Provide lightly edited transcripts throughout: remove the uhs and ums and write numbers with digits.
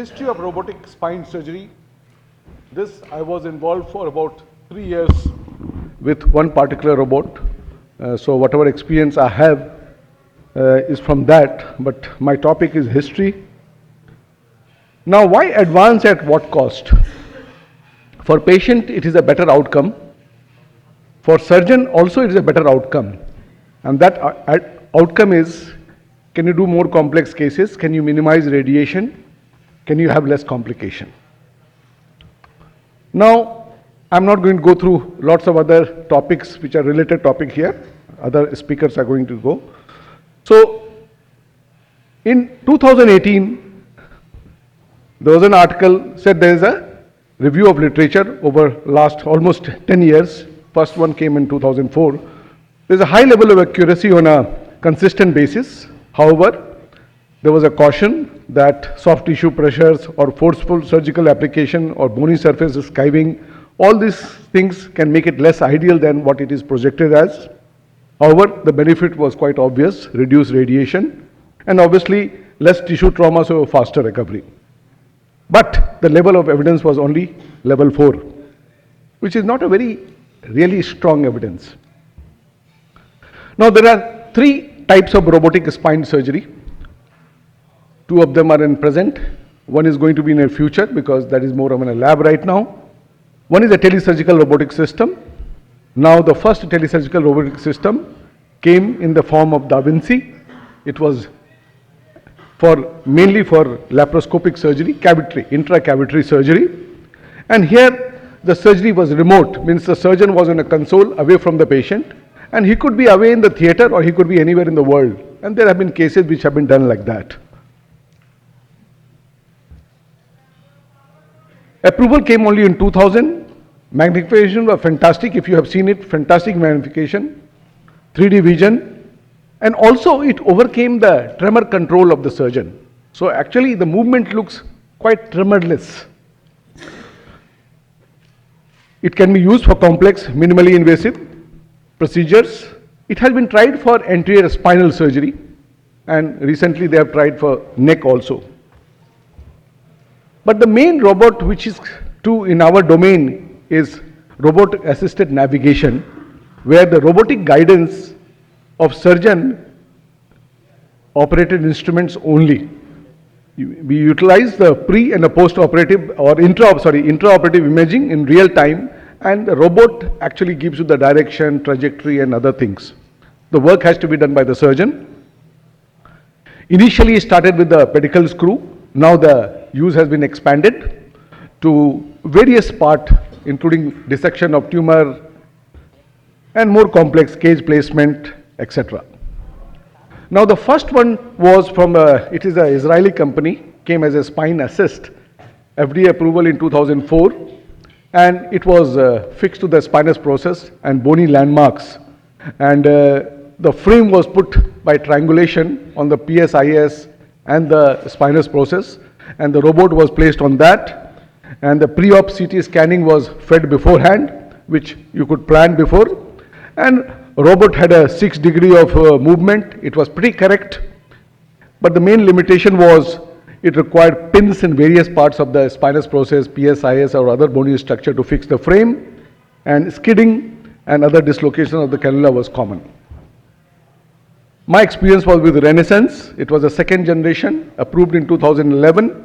History of robotic spine surgery. This I was involved for about 3 years with one particular robot. So whatever experience I have is from that, but my topic is history. Now, why advance at what cost? For patient, it is a better outcome. For surgeon, also it is a better outcome. And that outcome is, can you do more complex cases? Can you minimize radiation? Can you have less complication? Now, I'm not going to go through lots of other topics which are related topic here. Other speakers are going to go. So, in 2018, there was an article said there is a review of literature over last almost 10 years. First one came in 2004. There's a high level of accuracy on a consistent basis. However, there was a caution that soft tissue pressures or forceful surgical application or bony surface skiving, all these things can make it less ideal than what it is projected as. However, the benefit was quite obvious: reduced radiation and obviously less tissue trauma, so faster recovery. But the level of evidence was only level 4, which is not a very really strong evidence. Now, there are 3 types of robotic spine surgery. 2 of them are in present. One is going to be in the future because that is more of in a lab right now. One is a telesurgical robotic system. Now, the first telesurgical robotic system came in the form of Da Vinci. It was mainly for laparoscopic surgery, intracavitary surgery. And here the surgery was remote, means the surgeon was in a console away from the patient, and he could be away in the theater or he could be anywhere in the world. And there have been cases which have been done like that. Approval came only in 2000. Magnification was fantastic. If you have seen it, fantastic magnification, 3D vision, and also it overcame the tremor control of the surgeon. So actually the movement looks quite tremorless. It can be used for complex, minimally invasive procedures. It has been tried for anterior spinal surgery, and recently they have tried for neck also. But the main robot which is in our domain is robot assisted navigation, where the robotic guidance of surgeon operated instruments only. We utilize the pre and the post operative or intraoperative imaging in real time, and the robot actually gives you the direction, trajectory and other things. The work has to be done by the surgeon. Initially started with the pedicle screw. Now the use has been expanded to various parts, including dissection of tumor and more complex cage placement, etc. Now the first one was from it is an Israeli company, came as a spine assist, FDA approval in 2004, and it was fixed to the spinous process and bony landmarks, and the frame was put by triangulation on the PSIS and the spinous process, and the robot was placed on that, and the pre-op CT scanning was fed beforehand, which you could plan before, and robot had a 6 degree of movement. It was pretty correct, but the main limitation was it required pins in various parts of the spinous process, PSIS or other bony structure to fix the frame, and skidding and other dislocation of the cannula was common. My experience was with Renaissance. It was a second generation, approved in 2011.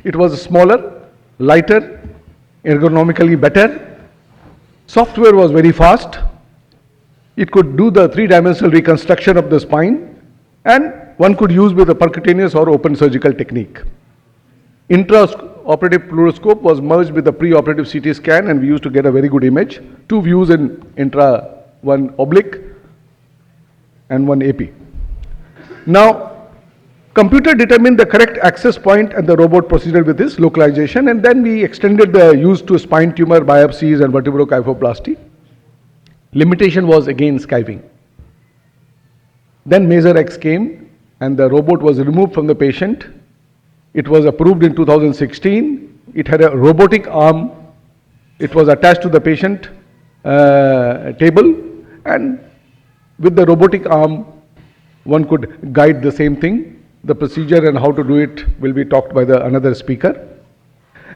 It was smaller, lighter, ergonomically better. Software was very fast. It could do the 3-dimensional reconstruction of the spine, and one could use with a percutaneous or open surgical technique. Intraoperative fluoroscope was merged with the pre-operative CT scan, and we used to get a very good image. 2 views in intra, one oblique and one AP. Now, computer determined the correct access point and the robot proceeded with this localization, and then we extended the use to spine tumor biopsies and vertebrokyphoplasty. Limitation was again skiving. Then Maser X came and the robot was removed from the patient. It was approved in 2016. It had a robotic arm. It was attached to the patient table, and with the robotic arm, one could guide the same thing. the procedure and how to do it will be talked by another speaker.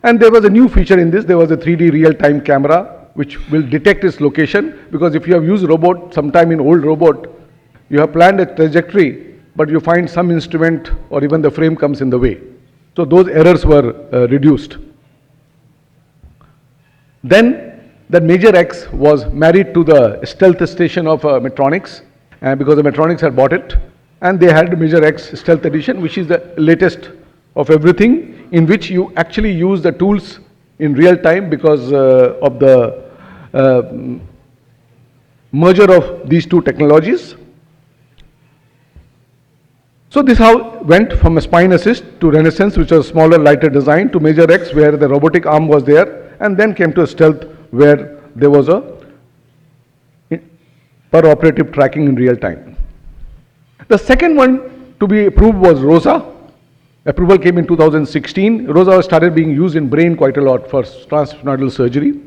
And there was a new feature in this. There was a 3D real-time camera which will detect its location, because if you have used robot, sometime in old robot, you have planned a trajectory, but you find some instrument or even the frame comes in the way. So those errors were reduced. Then the Major X was married to the stealth station of Medtronics, because the Medtronics had bought it, and they had the Major X Stealth Edition, which is the latest of everything, in which you actually use the tools in real time because of the merger of these two technologies. So this how went from a spine assist to Renaissance, which was smaller, lighter design, to Major X, where the robotic arm was there, and then came to a stealth, where there was a per operative tracking in real time. The second one to be approved was ROSA. Approval came in 2016. ROSA started being used in brain quite a lot for transnodal surgery.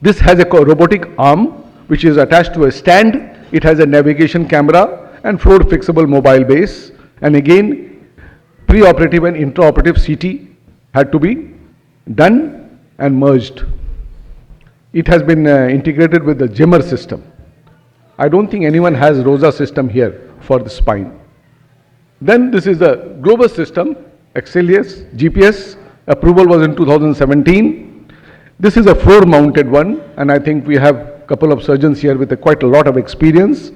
This has a robotic arm which is attached to a stand. It has a navigation camera and floor fixable mobile base. And again, pre-operative and intraoperative CT had to be done and merged. It has been integrated with the Jimmer system. I don't think anyone has ROSA system here for the spine. Then this is the Globus system, Axelius, GPS. Approval was in 2017. This is a floor-mounted one, and I think we have a couple of surgeons here with quite a lot of experience.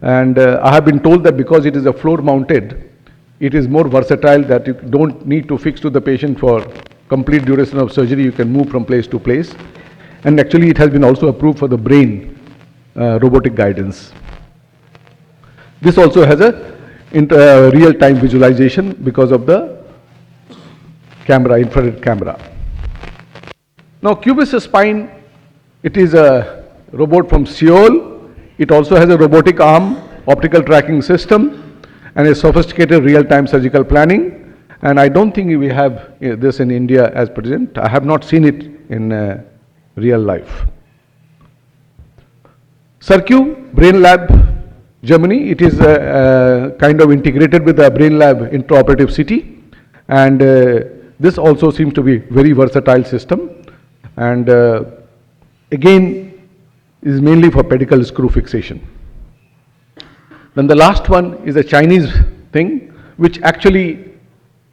And I have been told that because it is a floor-mounted, it is more versatile, that you don't need to fix to the patient for complete duration of surgery. You can move from place to place. And actually it has been also approved for the brain robotic guidance. This also has a real-time visualization because of the camera, infrared camera. Now Cubis spine, it is a robot from Seoul. It also has a robotic arm, optical tracking system, and a sophisticated real-time surgical planning. And I don't think we have this in India as present. I have not seen it in real life. Circu Brain Lab, Germany. It is kind of integrated with the Brain Lab intraoperative CT, and this also seems to be very versatile system, and again is mainly for pedicle screw fixation. Then the last one is a Chinese thing, which actually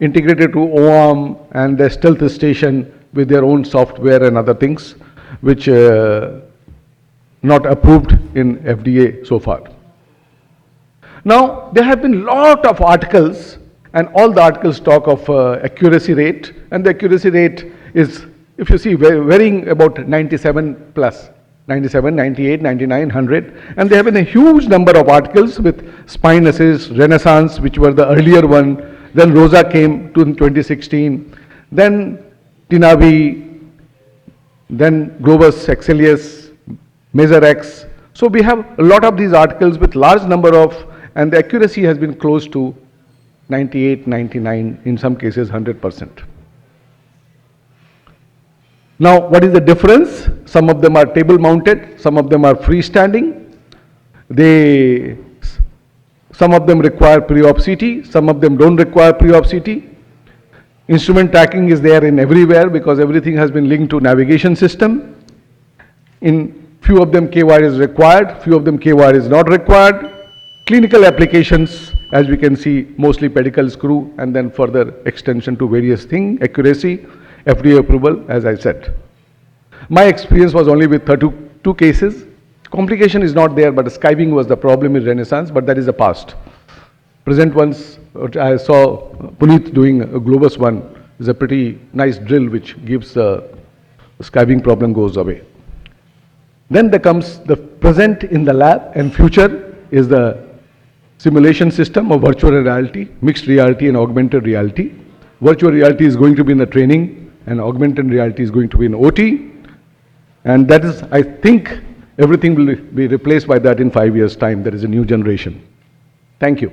integrated to OARM and the stealth station with their own software and other things, which not approved in FDA so far. Now, there have been lot of articles, and all the articles talk of accuracy rate, and the accuracy rate is, if you see, varying about 97 plus, 97, 98, 99, 100, and there have been a huge number of articles with spine assist, Renaissance, which were the earlier one, then ROSA came to in 2016, then Tinavi, then Globus, Axelius, Major X. So we have a lot of these articles with large number of, and the accuracy has been close to 98, 99, in some cases 100%. Now, what is the difference? Some of them are table mounted, some of them are freestanding. Some of them require pre-op CT, some of them don't require pre-op CT. Instrument tracking is there in everywhere because everything has been linked to navigation system. In few of them K-wire is required, few of them K-wire is not required. Clinical applications, as we can see, mostly pedicle screw and then further extension to various things, accuracy, FDA approval, as I said. My experience was only with 32 cases. Complication is not there, but skiving was the problem in Renaissance, but that is the past. Present ones, I saw Puneet doing a Globus one, is a pretty nice drill which gives the skiving problem goes away. Then there comes the present in the lab, and future is the simulation system of virtual reality, mixed reality and augmented reality. Virtual reality is going to be in the training and augmented reality is going to be in OT. And that is, I think, everything will be replaced by that in 5 years' time. There is a new generation. Thank you.